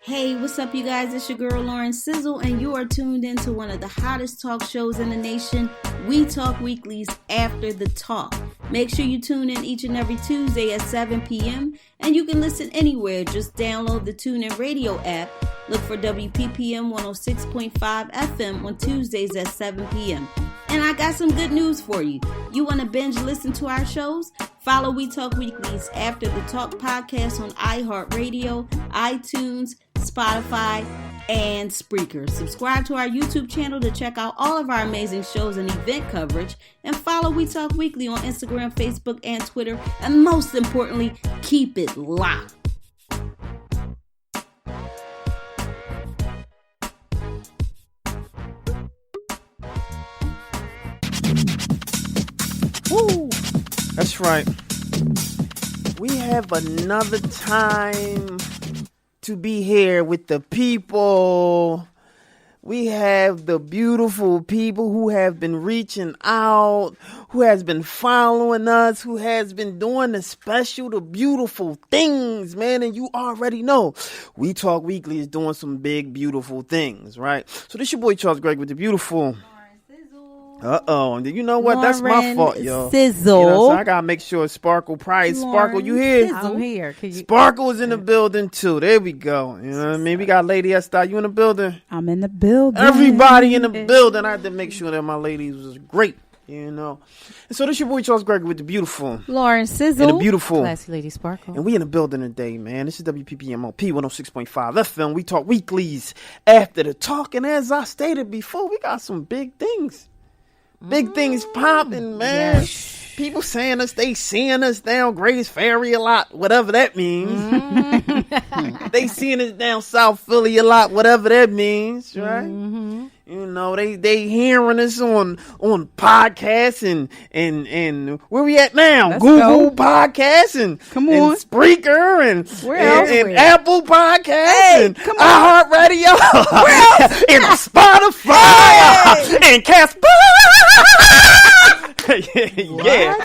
Hey, what's up, you guys? It's your girl, Lauren Sizzle, and you are tuned into one of the hottest talk shows in the nation, We Talk Weekly's After the Talk. Make sure you tune in each and every Tuesday at 7 p.m., and you can listen anywhere. Just download the TuneIn Radio app. Look for WPPM 106.5 FM on Tuesdays at 7 p.m. And I got some good news for you. You want to binge listen to our shows? Follow We Talk Weekly's After the Talk podcast on iHeartRadio, iTunes, Spotify, and Spreaker. Subscribe to our YouTube channel to check out all of our amazing shows and event coverage. And follow We Talk Weekly on Instagram, Facebook, and Twitter. And most importantly, keep it locked. Woo! That's right. We have another time to be here with the people. We have the beautiful people who have been reaching out, who has been following us, who has been doing the special, the beautiful things, man. And you already know We Talk Weekly is doing some big, beautiful things, right? So this your boy Charles Greg with the beautiful. Uh-oh. You know what? That's my fault, yo. Sizzle. You know, so I got to make sure Sparkle Price. Sparkle, you here? Sizzle. I'm here. Sparkle is in the building, too. There we go. You know what I mean? We got Lady Esther. You in the building? I'm in the building. Everybody in the building. I had to make sure that my ladies was great, you know. And so this your boy Charles Gregory with the beautiful. Lauren Sizzle. And the beautiful. Classy Lady Sparkle. And we in the building today, man. This is WPPMOP 106.5 FM. We talk weeklies after the talk. And as I stated before, we got some big things. Big things popping, man. Yes. People saying us, they seeing us down Grace Ferry a lot, whatever that means. Mm-hmm. They seeing us down South Philly a lot, whatever that means, right? Mm-hmm. You know, they hearing us on podcasts and where we at now? Let's Google go. Podcasts and Spreaker and Apple Podcasts and iHeartRadio and Spotify and Casper. Yeah.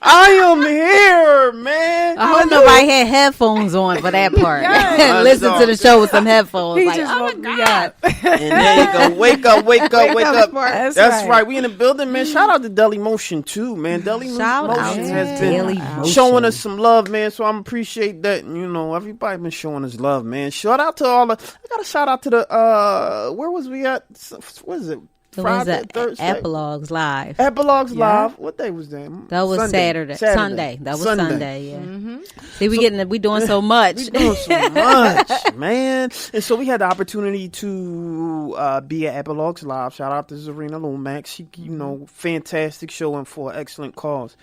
I am here, man. I hope nobody had headphones on for that part. Listen to the show with some headphones. He like, just oh my God. And there you go. Wake up. That's right. We in the building, man. Shout out to Deli Motion, too, man. Deli Motion has been showing us some love, man. So I appreciate that. You know, everybody been showing us love, man. Shout out to all the... I got a shout out to the... where was we at? What is it? Friday, Thursday. Epilogues Live. Live. What day was that? That was Sunday. That was Sunday. Yeah. Mm-hmm. See, we doing so much. We doing so much, man. And so we had the opportunity to be at Epilogues Live. Shout out to Zarina Lomax. She, fantastic show and for an excellent cause.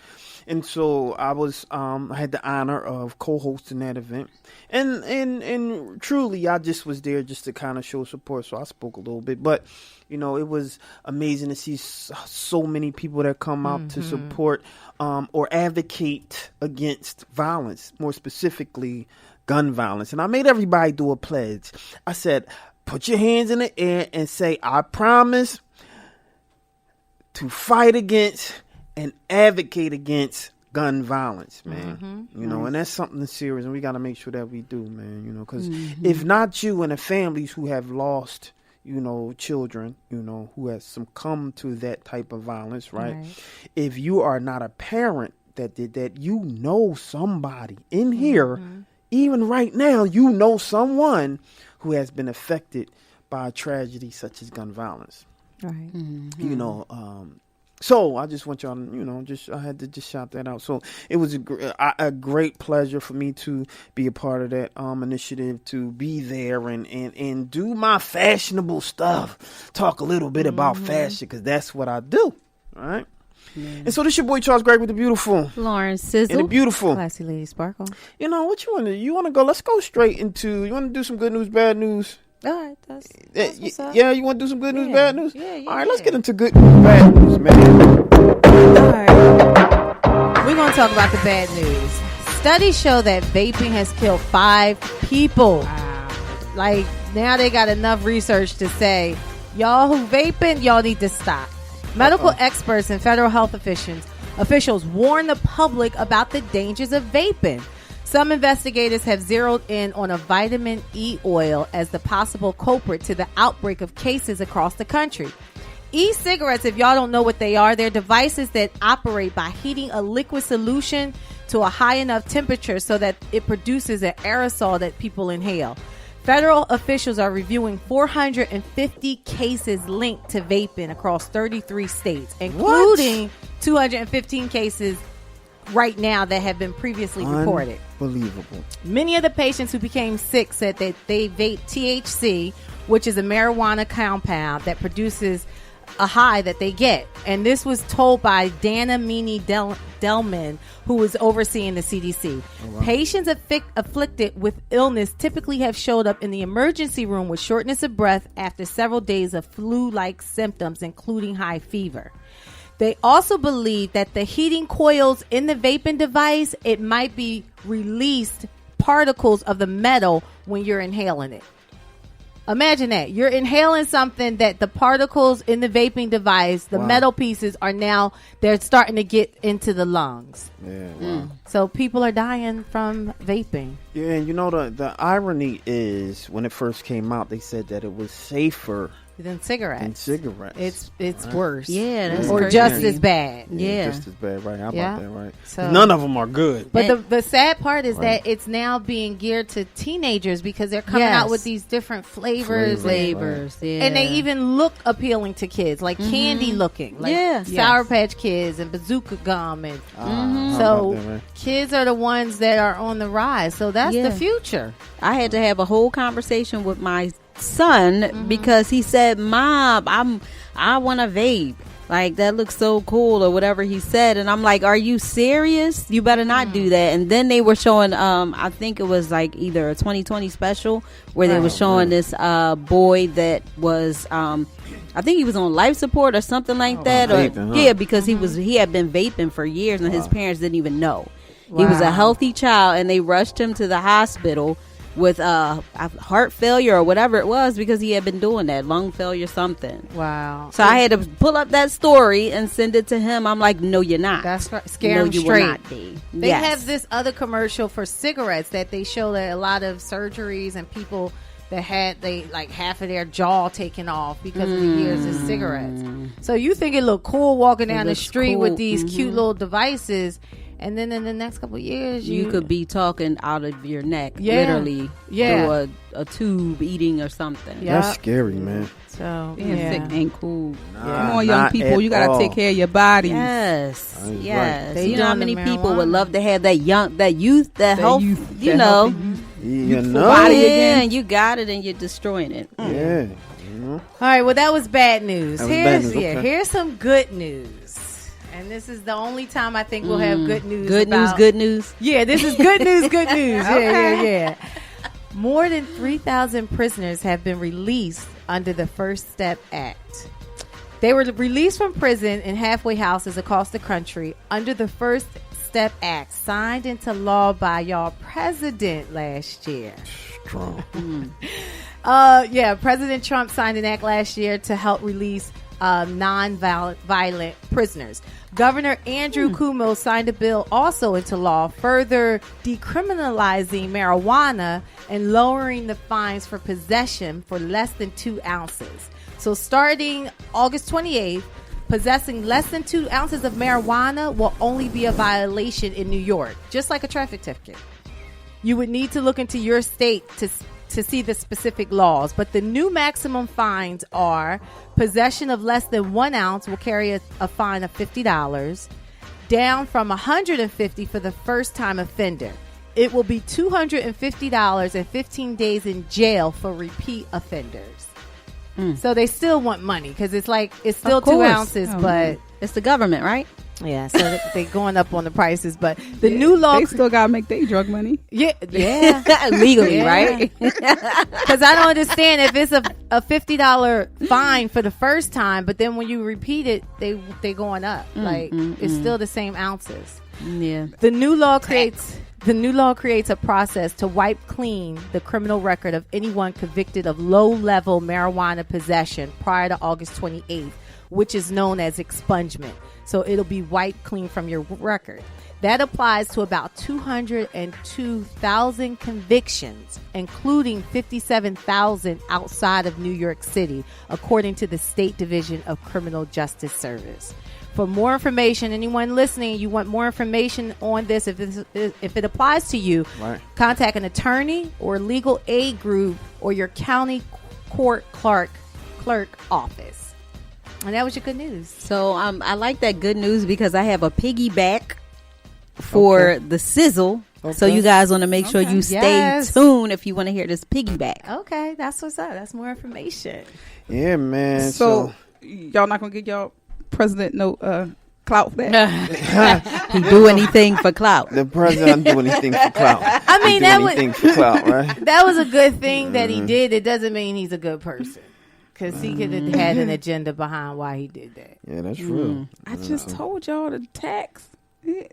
And so I had the honor of co-hosting that event. And truly, I just was there just to kind of show support. So I spoke a little bit, but it was amazing to see so many people that come out to support or advocate against violence, more specifically gun violence. And I made everybody do a pledge. I said, put your hands in the air and say, I promise to fight against and advocate against gun violence, man. And that's something serious, and we got to make sure that we do, man. Because if not you and the families who have lost, children, who has succumbed to that type of violence, right? If you are not a parent that did that, somebody in here, even right now, someone who has been affected by a tragedy such as gun violence. Right. So I just want y'all to, I had to just shout that out. So it was a great pleasure for me to be a part of that initiative, to be there and do my fashionable stuff. Talk a little bit about fashion, because that's what I do. All right. Yeah. And so this your boy Charles Greg with the beautiful Lauren Sizzle and the beautiful Classy Lady Sparkle. What you want to? You want to go? Let's go straight into. You want to do some good news, bad news? All right, that's what's up. Yeah, you want to do some good news, bad news? Yeah. All right, let's get into good news, bad news, man. All right. We're going to talk about the bad news. Studies show that vaping has killed 5 people. Wow. Like, now they got enough research to say, y'all who vaping, y'all need to stop. Medical experts and federal health officials warn the public about the dangers of vaping. Some investigators have zeroed in on a vitamin E oil as the possible culprit to the outbreak of cases across the country. E-cigarettes, if y'all don't know what they are, they're devices that operate by heating a liquid solution to a high enough temperature so that it produces an aerosol that people inhale. Federal officials are reviewing 450 cases linked to vaping across 33 states, including 215 cases right now that have been previously reported. Unbelievable. Many of the patients who became sick said that they vape THC, which is a marijuana compound that produces a high that they get. And this was told by Dana Meany-Delman, who was overseeing the CDC. Oh, wow. Patients afflicted with illness typically have showed up in the emergency room with shortness of breath after several days of flu-like symptoms, including high fever. They also believe that the heating coils in the vaping device, it might be released particles of the metal when you're inhaling it. Imagine that. You're inhaling something that the particles in the vaping device, the metal pieces, are now, they're starting to get into the lungs. Yeah, wow. So people are dying from vaping. Yeah, and you know, the irony is when it first came out, they said that it was safer than cigarettes. It's right? Worse. Yeah, that's or crazy. just as bad. Yeah, just as bad. Right? How about that? Right. So, none of them are good. But the sad part is that it's now being geared to teenagers because they're coming out with these different flavors, right. And they even look appealing to kids, like candy looking, like Sour Patch Kids and Bazooka Gum, and so kids are the ones that are on the rise. So that's the future. I had to have a whole conversation with my son because he said, "Mom, I want to vape. Like, that looks so cool," or whatever he said. And I'm like, "Are you serious? You better not do that." And then they were showing, I think it was like either a 2020 special where they were showing this boy that was, I think he was on life support or something like that. Or vaping, yeah, because he had been vaping for years and his parents didn't even know. He was a healthy child, and they rushed him to the hospital with heart failure or whatever it was because he had been doing that, lung failure, something. Wow. So I had to pull up that story and send it to him. I'm like, "No, you're not." That's right. Scare him straight. Will not be. They have this other commercial for cigarettes that they show that a lot of surgeries and people that had half of their jaw taken off because of the years of cigarettes. So you think it look cool walking down the street with these cute little devices, and then in the next couple of years, you could be talking out of your neck, literally, through a tube, eating or something. That's scary, man. So being sick ain't cool. Nah, come on, young people, you gotta take care of your bodies. Yes. Right. You know how many people would love to have that youth, that health, you know. Body again. And you got it, and you're destroying it. Yeah. All right. Well, that was bad news. Here's some good news. And this is the only time I think we'll have good news. Good news. Yeah, this is good news. Good news. Yeah. More than 3,000 prisoners have been released under the First Step Act. They were released from prison in halfway houses across the country under the First Step Act, signed into law by y'all president last year. Strong. President Trump signed an act last year to help release non-violent prisoners. Governor Andrew Cuomo signed a bill also into law, further decriminalizing marijuana and lowering the fines for possession for less than 2 ounces. So starting August 28th, possessing less than 2 ounces of marijuana will only be a violation in New York, just like a traffic ticket. You would need to look into your state to see the specific laws, but the new maximum fines are: possession of less than 1 ounce will carry a fine of $50, down from $150 for the first time offender. It will be $250 and 15 days in jail for repeat offenders. So they still want money because it's still 2 ounces, but it's the government, right? Yeah, so they're going up on the prices, but the new law... They still got to make their drug money. Yeah. Legally, right? Because I don't understand if it's a $50 fine for the first time, but then when you repeat it, they going up. It's still the same ounces. Yeah. The new law creates a process to wipe clean the criminal record of anyone convicted of low-level marijuana possession prior to August 28th, which is known as expungement. So it'll be wiped clean from your record. That applies to about 202,000 convictions, including 57,000 outside of New York City, according to the State Division of Criminal Justice Service. For more information, anyone listening, you want more information on this, if it applies to you, right, contact an attorney or legal aid group or your county court clerk office. And that was your good news. So I like that good news because I have a piggyback for the Sizzle. Okay. So you guys want to make sure you stay tuned if you want to hear this piggyback. Okay, that's what's up. That's more information. Yeah, man. So y'all not going to get y'all president no clout for that? He do anything for clout. The president do anything for clout. I mean, for clout, right? That was a good thing that he did. It doesn't mean he's a good person. Because he could have had an agenda behind why he did that. Yeah, that's true. I just told y'all the tax. Yeah.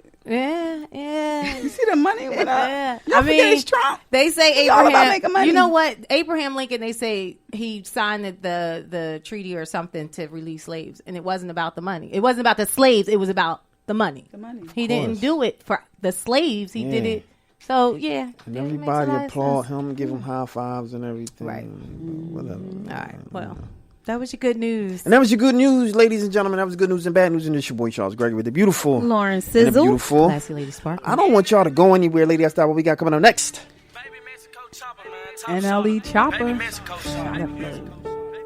You see the money went up. Yeah. I mean, it's Trump. They say He's all about making money. You know what? Abraham Lincoln, they say he signed the treaty or something to release slaves. And it wasn't about the money. It wasn't about the slaves. It was about the money. He didn't do it for the slaves. He did it. So, yeah. And everybody applaud him, give him high fives and everything. Right. Whatever. All right. Well, that was your good news. And that was your good news, ladies and gentlemen. That was good news and bad news. And this your boy, Charles Gregory, with the beautiful Lauren Sizzle. Beautiful. Classy Lady Sparkle. I don't want y'all to go anywhere, lady. That's not what we got coming up next. NLE Chopper.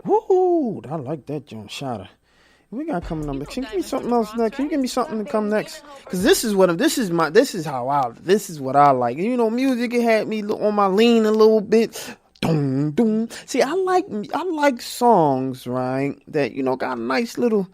Woo! I like that, John Shotter. We got coming up. Can you give me something else next? Can you give me something to come next? Because this is what I like. You know, music, it had me on my lean a little bit. Dum, dum. See, I like songs, right, that, you know, got a nice little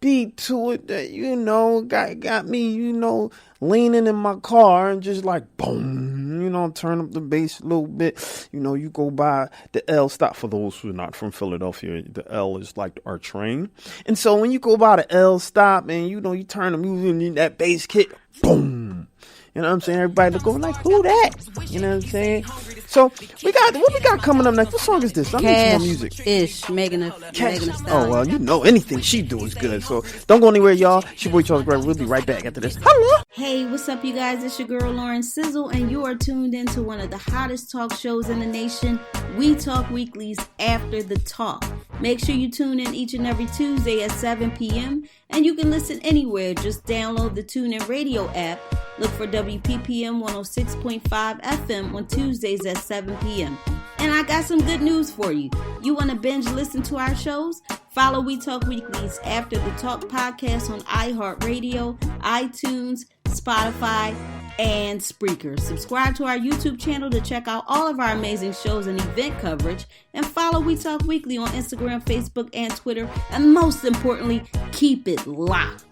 beat to it that, you know, got me, you know, leaning in my car and just like, boom, you know, turn up the bass a little bit. You know, you go by the L stop. For those who are not from Philadelphia, the L is like our train. And so when you go by the L stop and, you know, you turn the music and that bass kick, boom. You know what I'm saying? Everybody go like, who that? You know what I'm saying? So what we got coming up next? What song is this? I'm making some music. Ish, Megan Thee Stallion. Oh well, you know anything she do is good. So don't go anywhere, y'all. It's your boy Charles Gregory. We'll be right back after this. Hello. Hey, what's up, you guys? It's your girl Lauren Sizzle, and you are tuned into one of the hottest talk shows in the nation. We Talk Weekly's After the Talk. Make sure you tune in each and every Tuesday at 7 p.m. and you can listen anywhere. Just download the TuneIn Radio app. Look for WPPM 106.5 FM on Tuesdays at 7 p.m. And I got some good news for you. You want to binge listen to our shows? Follow We Talk Weekly's After the Talk podcast on iHeartRadio, iTunes, Spotify, and Spreaker. Subscribe to our YouTube channel to check out all of our amazing shows and event coverage. And follow We Talk Weekly on Instagram, Facebook, and Twitter. And most importantly, keep it locked.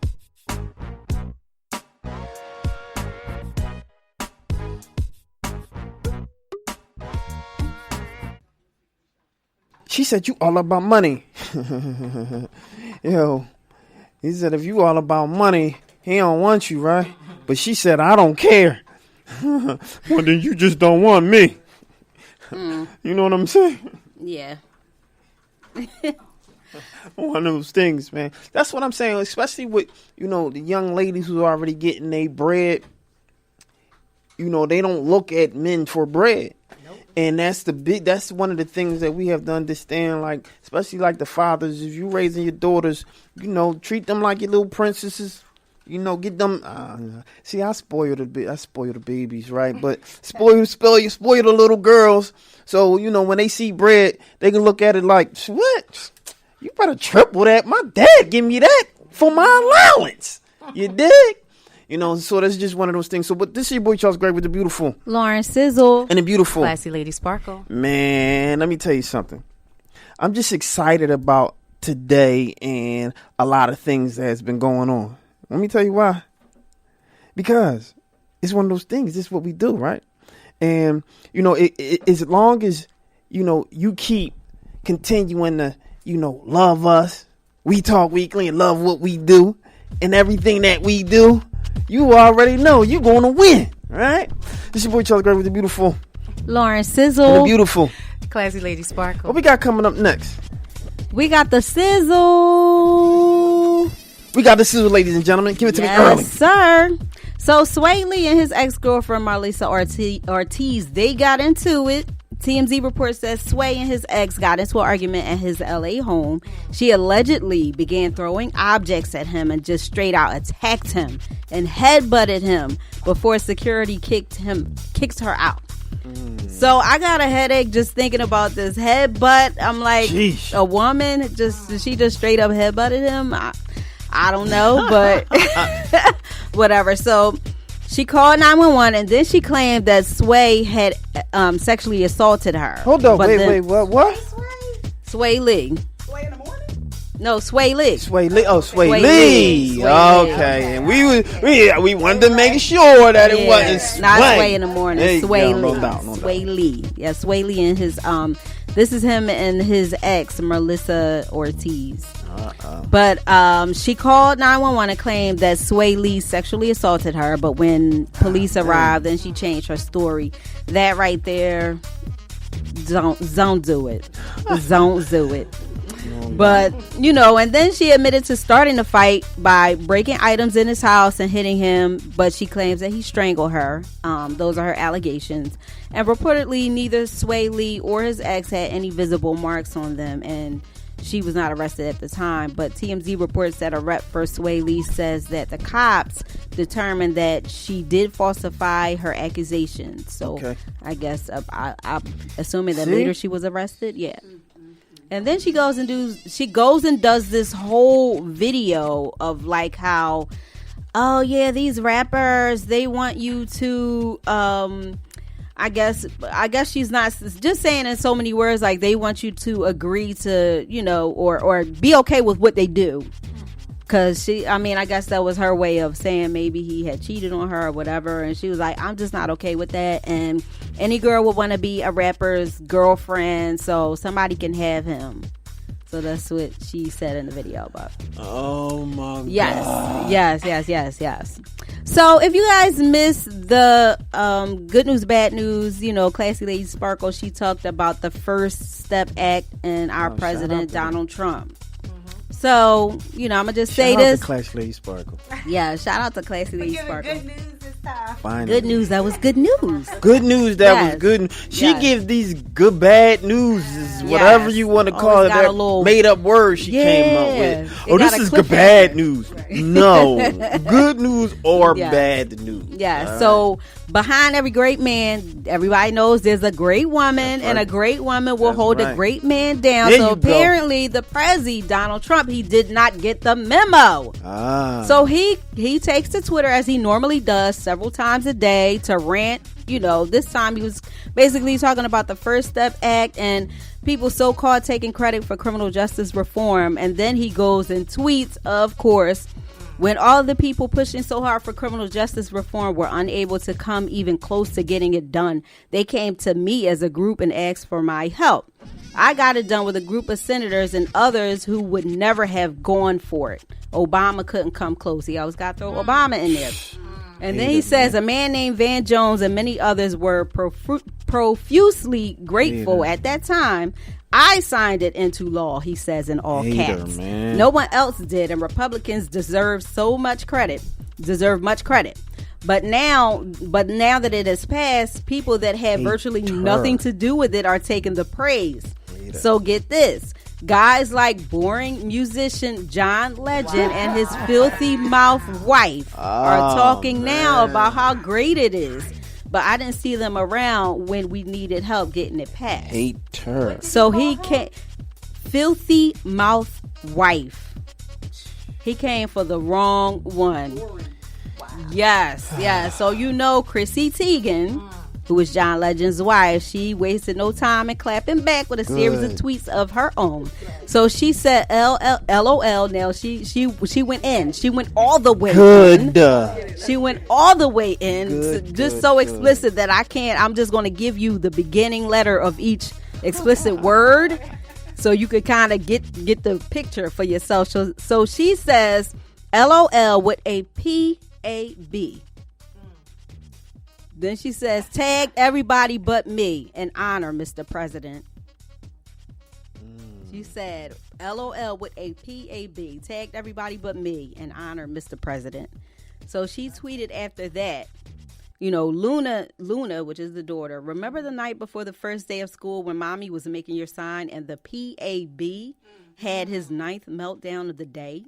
She said, you all about money. Yo, he said, if you all about money, he don't want you, right? But she said, I don't care. Well, then you just don't want me. You know what I'm saying? Yeah. One of those things, man. That's what I'm saying, especially with, you know, the young ladies who are already getting their bread. You know, they don't look at men for bread. And that's one of the things that we have to understand, like, especially like the fathers, if you raising your daughters, you know, treat them like your little princesses, you know, get them, see, I spoil the babies, right? But spoil the little girls. So, you know, when they see bread, they can look at it like, what? You better triple that. My dad give me that for my allowance. You dig? You know, so that's just one of those things. So, but this is your boy Charles Gray with the beautiful Lauren Sizzle and the beautiful Classy Lady Sparkle. Man, let me tell you something. I'm just excited about today and a lot of things that has been going on. Let me tell you why. Because it's one of those things. This is what we do, right? And you know, as long as you know you keep continuing to love us, We Talk Weekly, and love what we do and everything that we do. You already know you're going to win, right? This is your boy Charles Gray with the beautiful Lauren Sizzle. And the beautiful Classy Lady Sparkle. What we got coming up next? We got the Sizzle. We got the Sizzle, ladies and gentlemen. Give it to me early. Yes, sir. So Swae Lee and his ex-girlfriend Marliesia Ortiz, they got into it. TMZ report says Swae and his ex got into an argument at his LA home. She allegedly began throwing objects at him and just straight out attacked him and headbutted him before security kicked her out. So I got a headache just thinking about this headbutt. I'm like, Sheesh. A woman she just straight up headbutted him. I don't know, but whatever. So she called 911 and then she claimed that Swae had sexually assaulted her. Hold on, wait, what? Swae Lee. Sway in the morning? No, Swae Lee. Swae Lee. Oh, Swae Swae Lee. Lee. Swae Lee. Okay, and we wanted to make sure that it wasn't not Swae. Sway in the morning. There you Swae go, Lee. no doubt. Swae Lee. Yeah, Swae Lee and his this is him and his ex Marliesia Ortiz. But she called 911 and claimed that Swae Lee sexually assaulted her. But when police arrived, then she changed her story. That right there, don't do it. Don't do it. But, and then she admitted to starting the fight by breaking items in his house and hitting him. But she claims that he strangled her. Those are her allegations. And reportedly, neither Swae Lee or his ex had any visible marks on them. And she was not arrested at the time. But TMZ reports that a rep for Swae Lee says that the cops determined that she did falsify her accusations. So Okay. I guess I'm assuming that later she was arrested. Yeah. And then she goes and does this whole video of like how, oh yeah, these rappers, they want you to I guess she's not just saying in so many words, like they want you to agree to, or be okay with what they do. Cause I guess that was her way of saying maybe he had cheated on her or whatever. And she was like, I'm just not okay with that. And any girl would want to be a rapper's girlfriend. So somebody can have him. So that's what she said in the video about. Oh my God. Yes. So if you guys missed the good news, bad news, Classy Lady Sparkle, she talked about the First Step Act and our president, Donald Trump. So, I'm going to just say this. Shout out to Classy Lady Sparkle. Yeah, shout out to Classy Lady Sparkle. Good news this time. Finally. Good news, that was good news. Good news, that Yes. was good. She Yes. gives these good, bad news, whatever Yes. you want to Always call it, got a that little- made up word she came up with. Yeah. Oh, It this got a is good cliffhanger. bad news. No. Good news or Yes. bad news. Yeah, All so behind every great man, everybody knows there's a great woman, That's and a right. great woman will That's hold a right. great man down. There So you go. apparently the Prezi, Donald Trump, he did not get the memo. So he takes to Twitter as he normally does several times a day to rant. This time he was basically talking about the First Step Act and people so-called taking credit for criminal justice reform. And then he goes and tweets, of course, when all the people pushing so hard for criminal justice reform were unable to come even close to getting it done, they came to me as a group and asked for my help. I got it done with a group of senators and others who would never have gone for it. Obama couldn't come close. He always got to throw Obama in there. And then he says a man named Van Jones and many others were profusely grateful at that time. I signed it into law, he says in all caps. Man. No one else did, and Republicans deserve much credit. But now that it has passed, people that had virtually nothing to do with it are taking the praise. So get this. Guys like boring musician John Legend and his filthy mouth wife are talking now about how great it is. But I didn't see them around when we needed help getting it passed. Hater. So he came, filthy mouth wife. He came for the wrong one. Yes. So Chrissy Teigen, who is John Legend's wife, she wasted no time in clapping back with a series of tweets of her own. So she said LOL. Now she went in. She went all the way in. She went all the way in. So explicit that I'm just going to give you the beginning letter of each explicit word so you could kind of get the picture for yourself. So she says LOL with a PAB. Then she says, tag everybody but me and honor Mr. President. She said, LOL with a PAB. Tagged everybody but me and honor Mr. President. So she tweeted after that, you know, Luna, which is the daughter, remember the night before the first day of school when mommy was making your sign and the PAB had his 9th meltdown of the day?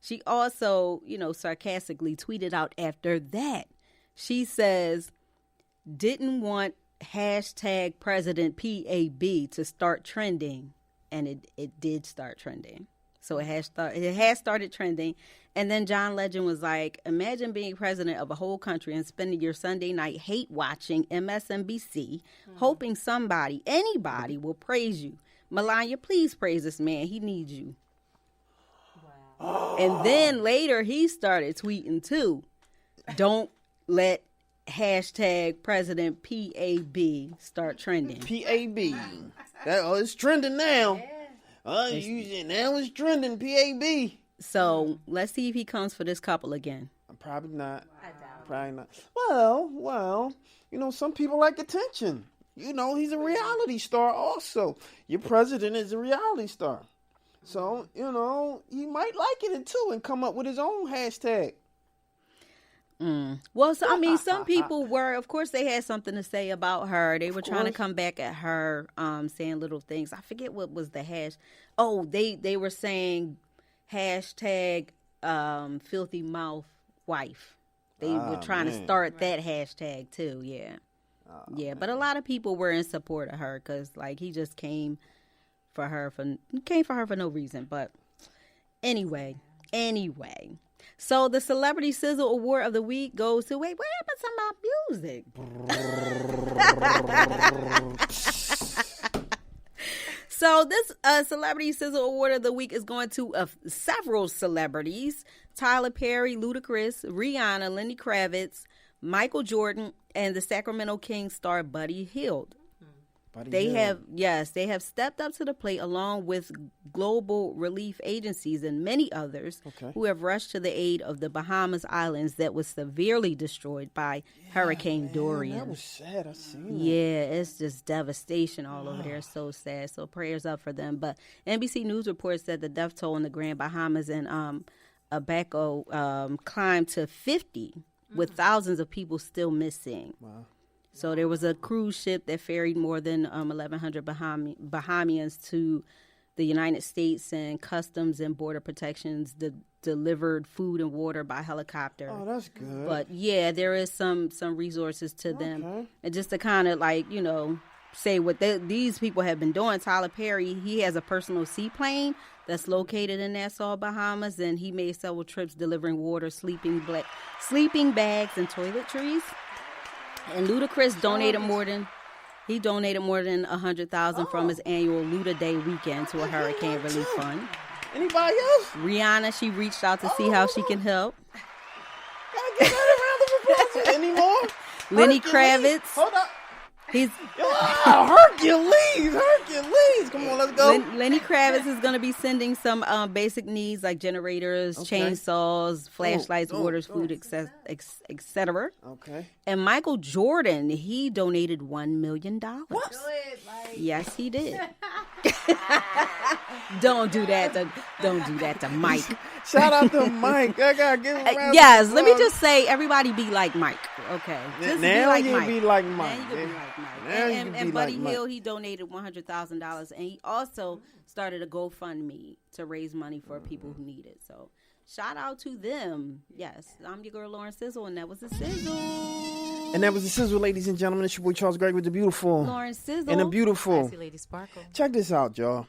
She also, you know, sarcastically tweeted out after that. She says, didn't want hashtag President PAB to start trending. And it did start trending. So it has started trending. And then John Legend was like, imagine being president of a whole country and spending your Sunday night hate watching MSNBC, hoping anybody will praise you. Melania, please praise this man. He needs you. Wow. And then later he started tweeting too. Don't let hashtag President PAB start trending. PAB. It's trending now. Now it's trending, PAB. So let's see if he comes for this couple again. Probably not. I doubt. Probably not. Well, you know, some people like attention. You know, he's a reality star also. Your president is a reality star. So, you know, he might like it too and come up with his own hashtag. Well, so, I mean, some people were, of course, they had something to say about her. They were trying to come back at her, saying little things. I forget what was the hash. Oh, they were saying hashtag filthy mouth wife. They were trying to start that hashtag too. Yeah. But a lot of people were in support of her because, like, he just came for her for no reason. But anyway. So the Celebrity Sizzle Award of the week goes to, what happened to my music? So this Celebrity Sizzle Award of the week is going to several celebrities: Tyler Perry, Ludacris, Rihanna, Lenny Kravitz, Michael Jordan, and the Sacramento Kings star Buddy Hield. They have stepped up to the plate along with global relief agencies and many others who have rushed to the aid of the Bahamas Islands that was severely destroyed by Hurricane Dorian. That was sad. I seen that. Yeah, it's just devastation all over there. So sad. So prayers up for them. But NBC News reports that the death toll in the Grand Bahamas and Abaco climbed to 50, with thousands of people still missing. Wow. So there was a cruise ship that ferried more than 1,100 Bahamians to the United States, and Customs and Border Protections delivered food and water by helicopter. Oh, that's good. But yeah, there is some resources to them, and just to kind of, like, you know, say what these people have been doing. Tyler Perry, he has a personal seaplane that's located in Nassau, Bahamas, and he made several trips delivering water, sleeping bags, and toiletries. And Ludacris donated more than $100,000 from his annual Luda Day weekend to a hurricane relief fund. Anybody else? Rihanna, she reached out to see how she can help. Gotta give her a round of applause. Any more? Lenny Kravitz. Hold up. He's Hercules. Come on, let's go. Lenny Kravitz is going to be sending some basic needs like generators, chainsaws, flashlights, waters, food, etc. Okay. And Michael Jordan, he donated $1 million. What? Yes, he did. Don't do that to Mike. Shout out to Mike. I gotta give him a round yes, let me just say, everybody be like Mike. Okay. Just now be like be like Mike. Now you can be like Mike. And Buddy Hield, he donated $100,000, and he also started a GoFundMe to raise money for people who need it. So shout out to them. Yes, I'm your girl Lauren Sizzle, and that was the Sizzle. And that was the Sizzle, ladies and gentlemen. It's your boy Charles Gregg with the beautiful Lauren Sizzle and the beautiful Classy Lady Sparkle. Check this out, y'all.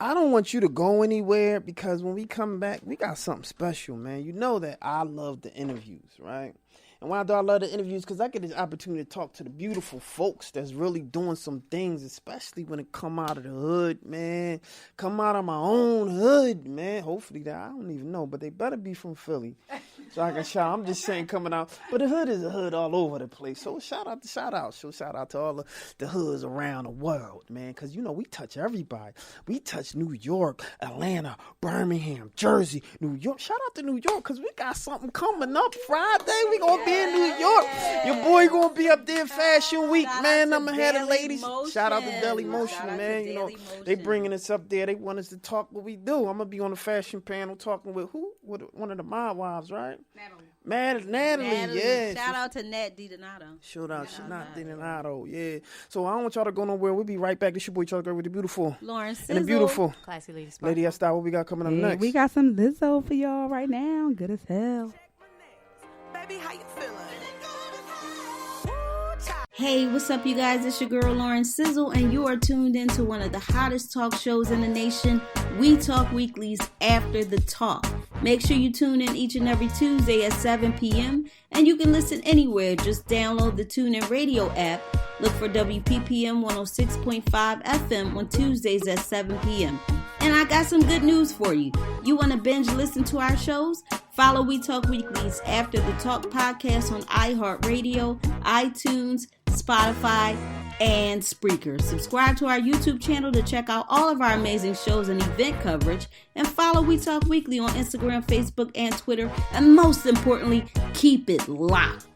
I don't want you to go anywhere because when we come back, we got something special, man. You know that I love the interviews, right? And why do I love the interviews? Because I get this opportunity to talk to the beautiful folks that's really doing some things, especially when it come out of the hood, man. Come out of my own hood, man. Hopefully, I don't even know, but they better be from Philly. So I can shout. I'm just saying coming out. But the hood is a hood all over the place. So shout out. So shout out to all the hoods around the world, man. Because, you know, we touch everybody. We touch New York, Atlanta, Birmingham, Jersey, New York. Shout out to New York because we got something coming up Friday. We going to be in New York. Your boy going to be up there Fashion Week, man. I'm going to have the ladies. Shout out to Daily Motion, man. You know, they bringing us up there. They want us to talk what we do. I'm going to be on the fashion panel talking with who? With one of the Mod Wives, right? Natalie, yeah. Shout out to Nat DiDonato. Shout out, not DiDonato, yeah. So I don't want y'all to go nowhere. We'll be right back. This your boy, Chuck, with the beautiful. Lauren Sizzle. And the beautiful. Classy Lady Sparkle. Lady Estelle, what we got coming up next? We got some Lizzo for y'all right now. Good as hell. Baby, how you feeling? Hey, what's up, you guys? It's your girl, Lauren Sizzle, and you are tuned in to one of the hottest talk shows in the nation. We Talk Weekly's After the Talk. Make sure you tune in each and every Tuesday at 7 p.m. And you can listen anywhere. Just download the TuneIn Radio app. Look for WPPM 106.5 FM on Tuesdays at 7 p.m. And I got some good news for you. You want to binge listen to our shows? Follow We Talk Weekly's After the Talk podcast on iHeartRadio, iTunes, Spotify, and Spreaker. Subscribe to our YouTube channel to check out all of our amazing shows and event coverage. And follow We Talk Weekly on Instagram, Facebook, and Twitter. And most importantly, keep it locked.